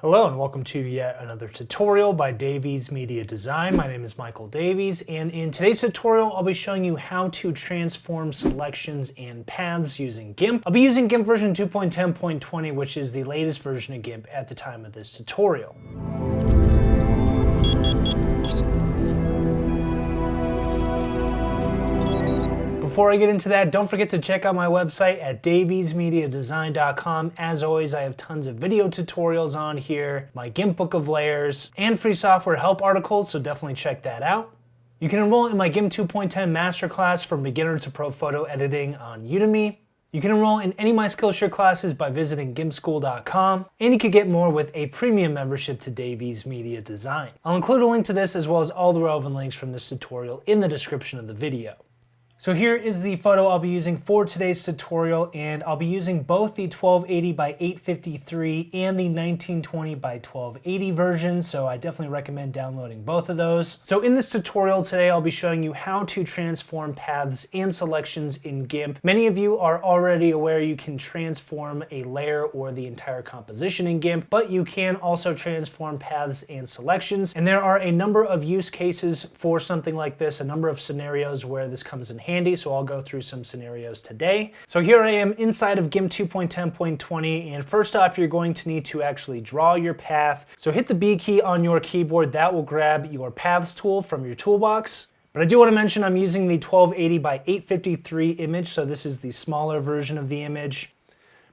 Hello and welcome to yet another tutorial by Davies Media Design. My name is Michael Davies, and in today's tutorial I'll be showing you how to transform selections and paths using GIMP. I'll be using GIMP version 2.10.20, which is the latest version of GIMP at the time of this tutorial. Before I get into that, don't forget to check out my website at daviesmediadesign.com. As always, I have tons of video tutorials on here, my GIMP book of layers, and free software help articles, so definitely check that out. You can enroll in my GIMP 2.10 Masterclass from beginner to pro photo editing on Udemy. You can enroll in any of my Skillshare classes by visiting gimpschool.com, and you can get more with a premium membership to Davies Media Design. I'll include a link to this as well as all the relevant links from this tutorial in the description of the video. So here is the photo I'll be using for today's tutorial, and I'll be using both the 1280 by 853 and the 1920 by 1280 versions, so I definitely recommend downloading both of those. So in this tutorial today, I'll be showing you how to transform paths and selections in GIMP. Many of you are already aware you can transform a layer or the entire composition in GIMP, but you can also transform paths and selections, and there are a number of use cases for something like this, a number of scenarios where this comes in handy, so I'll go through some scenarios today. So here I am inside of GIMP 2.10.20, and first off, you're going to need to actually draw your path. So hit the B key on your keyboard. That will grab your paths tool from your toolbox. But I do want to mention I'm using the 1280 by 853 image, so this is the smaller version of the image.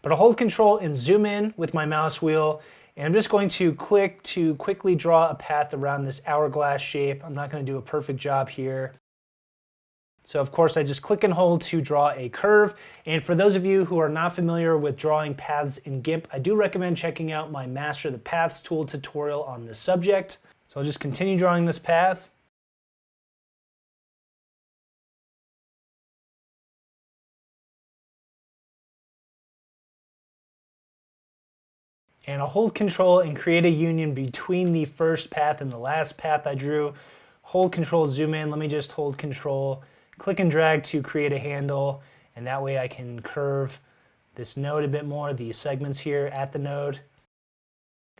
But I'll hold Control and zoom in with my mouse wheel, and I'm just going to click to quickly draw a path around this hourglass shape. I'm not going to do a perfect job here. So of course I just click and hold to draw a curve, and for those of you who are not familiar with drawing paths in GIMP, I do recommend checking out my Master the Paths tool tutorial on this subject. So I'll just continue drawing this path. And I'll hold Control and create a union between the first path and the last path I drew. Hold Control, zoom in, let me just hold Control, click and drag to create a handle, and that way I can curve this node a bit more, these segments here at the node.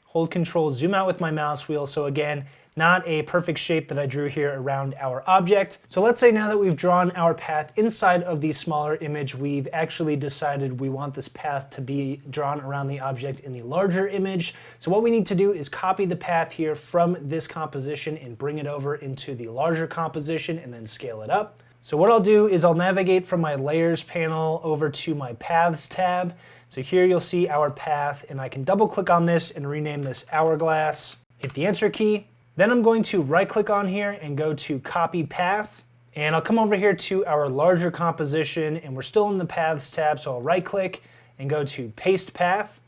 Hold Control, zoom out with my mouse wheel. So again, not a perfect shape that I drew here around our object. So let's say now that we've drawn our path inside of the smaller image, we've actually decided we want this path to be drawn around the object in the larger image. So what we need to do is copy the path here from this composition and bring it over into the larger composition and then scale it up. So what I'll do is I'll navigate from my Layers panel over to my Paths tab. So here you'll see our path, and I can double click on this and rename this Hourglass. Hit the Enter key. Then I'm going to right click on here and go to Copy Path. And I'll come over here to our larger composition, and we're still in the Paths tab, so I'll right click and go to Paste Path.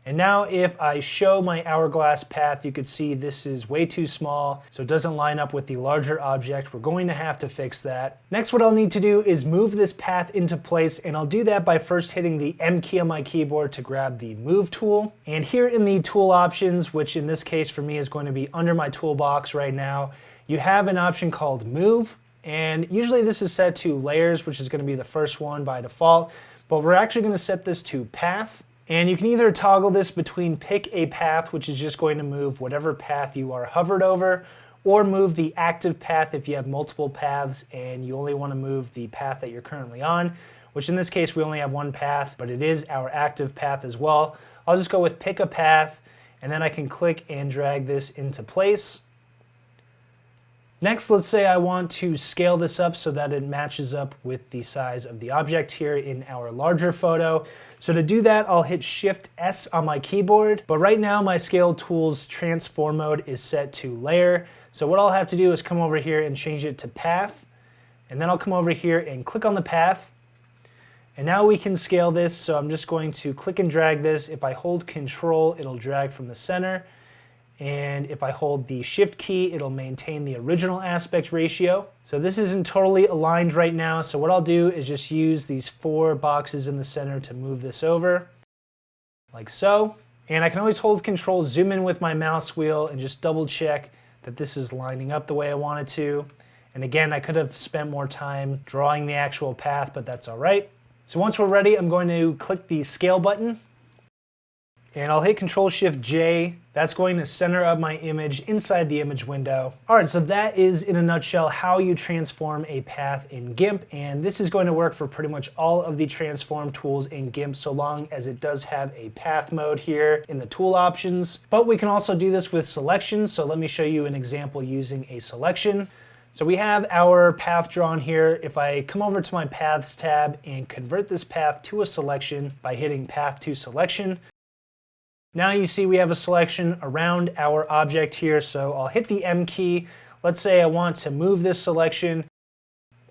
And now if I show my hourglass path, you can see this is way too small, so it doesn't line up with the larger object. We're going to have to fix that. Next, what I'll need to do is move this path into place, and I'll do that by first hitting the M key on my keyboard to grab the Move tool. And here in the tool options, which in this case for me is going to be under my toolbox right now, you have an option called Move. And usually this is set to Layers, which is going to be the first one by default, but we're actually going to set this to Path. And you can either toggle this between pick a path, which is just going to move whatever path you are hovered over, or move the active path if you have multiple paths and you only want to move the path that you're currently on, which in this case we only have one path, but it is our active path as well. I'll just go with pick a path, and then I can click and drag this into place. Next, let's say I want to scale this up so that it matches up with the size of the object here in our larger photo. So to do that, I'll hit Shift S on my keyboard, but right now my Scale Tools Transform mode is set to Layer. So what I'll have to do is come over here and change it to Path, and then I'll come over here and click on the path. And now we can scale this, so I'm just going to click and drag this. If I hold Control, it'll drag from the center. And if I hold the Shift key, it'll maintain the original aspect ratio. So this isn't totally aligned right now, so what I'll do is just use these 4 boxes in the center to move this over, like so. And I can always hold Control, zoom in with my mouse wheel, and just double check that this is lining up the way I want it to. And again, I could have spent more time drawing the actual path, but that's all right. So once we're ready, I'm going to click the Scale button, and I'll hit Control Shift J That's going to center up my image inside the image window. All right, so that is in a nutshell how you transform a path in GIMP, and this is going to work for pretty much all of the transform tools in GIMP so long as it does have a path mode here in the tool options. But we can also do this with selections, so let me show you an example using a selection. So we have our path drawn here. If I come over to my Paths tab and convert this path to a selection by hitting Path to Selection, now you see we have a selection around our object here, so I'll hit the M key. Let's say I want to move this selection.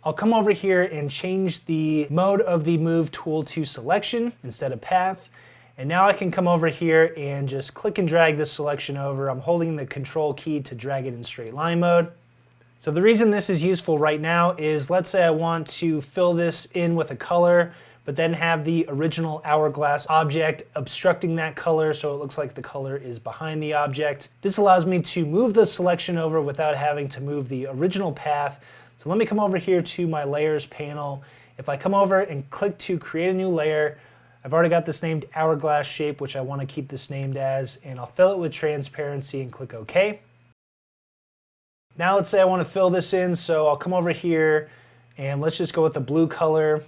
I'll come over here and change the mode of the Move tool to Selection instead of Path. And now I can come over here and just click and drag this selection over. I'm holding the Control key to drag it in straight line mode. So the reason this is useful right now is, let's say I want to fill this in with a color, but then have the original hourglass object obstructing that color so it looks like the color is behind the object. This allows me to move the selection over without having to move the original path. So let me come over here to my layers panel. If I come over and click to create a new layer, I've already got this named hourglass shape, which I want to keep this named as, and I'll fill it with transparency and click OK. Now let's say I want to fill this in, so I'll come over here and let's just go with the blue color.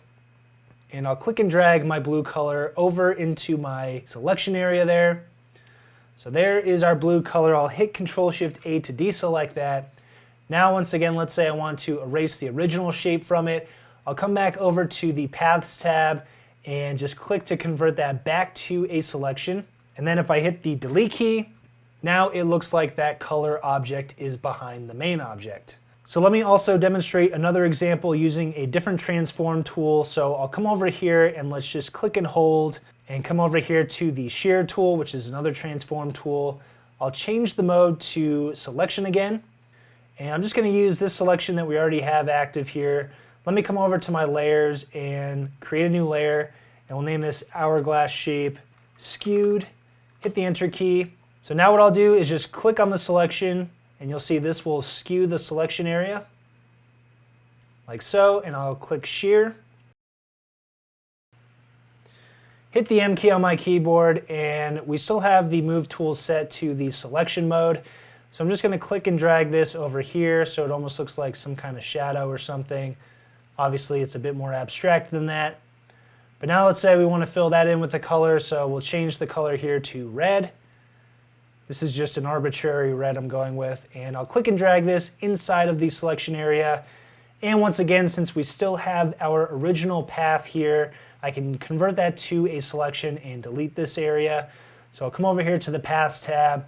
And I'll click and drag my blue color over into my selection area there. So there is our blue color. I'll hit Control-Shift-A to deselect that. Now once again, let's say I want to erase the original shape from it. I'll come back over to the Paths tab and just click to convert that back to a selection. And then if I hit the Delete key, now it looks like that color object is behind the main object. So let me also demonstrate another example using a different transform tool. So I'll come over here and let's just click and hold and come over here to the shear tool, which is another transform tool. I'll change the mode to selection again. And I'm just going to use this selection that we already have active here. Let me come over to my layers and create a new layer. And we'll name this hourglass shape skewed. Hit the enter key. So now what I'll do is just click on the selection, and you'll see this will skew the selection area, like so, and I'll click shear. Hit the M key on my keyboard, and we still have the move tool set to the selection mode. So I'm just going to click and drag this over here so it almost looks like some kind of shadow or something. Obviously it's a bit more abstract than that. But now let's say we want to fill that in with the color, so we'll change the color here to red. This is just an arbitrary red I'm going with, and I'll click and drag this inside of the selection area. And once again, since we still have our original path here, I can convert that to a selection and delete this area. So I'll come over here to the Paths tab,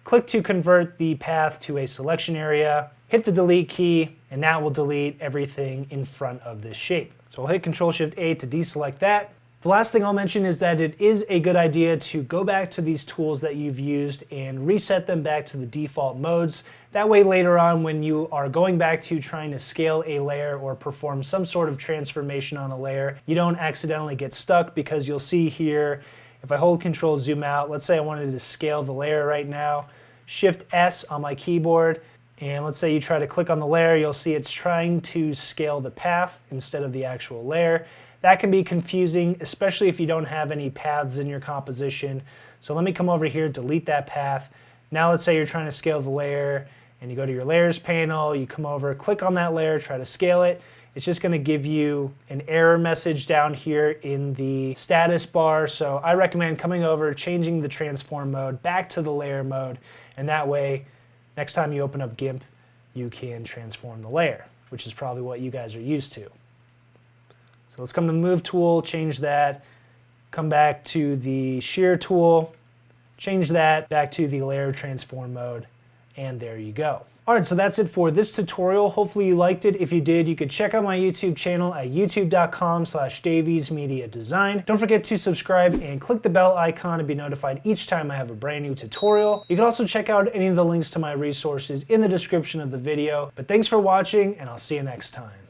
click to convert the path to a selection area, hit the delete key, and that will delete everything in front of this shape. So I'll hit Control-Shift-A to deselect that. The last thing I'll mention is that it is a good idea to go back to these tools that you've used and reset them back to the default modes. That way later on when you are going back to trying to scale a layer or perform some sort of transformation on a layer, you don't accidentally get stuck, because you'll see here, if I hold Control zoom out, let's say I wanted to scale the layer right now, Shift S on my keyboard, and let's say you try to click on the layer, you'll see it's trying to scale the path instead of the actual layer. That can be confusing, especially if you don't have any paths in your composition. So let me come over here, delete that path. Now let's say you're trying to scale the layer, and you go to your layers panel, you come over, click on that layer, try to scale it. It's just going to give you an error message down here in the status bar. So I recommend coming over, changing the transform mode back to the layer mode, and that way next time you open up GIMP, you can transform the layer, which is probably what you guys are used to. So let's come to the Move tool, change that, come back to the Shear tool, change that back to the Layer Transform mode, and there you go. All right, so that's it for this tutorial. Hopefully you liked it. If you did, you could check out my YouTube channel at youtube.com/daviesmediadesign. Don't forget to subscribe and click the bell icon to be notified each time I have a brand new tutorial. You can also check out any of the links to my resources in the description of the video. But thanks for watching, and I'll see you next time.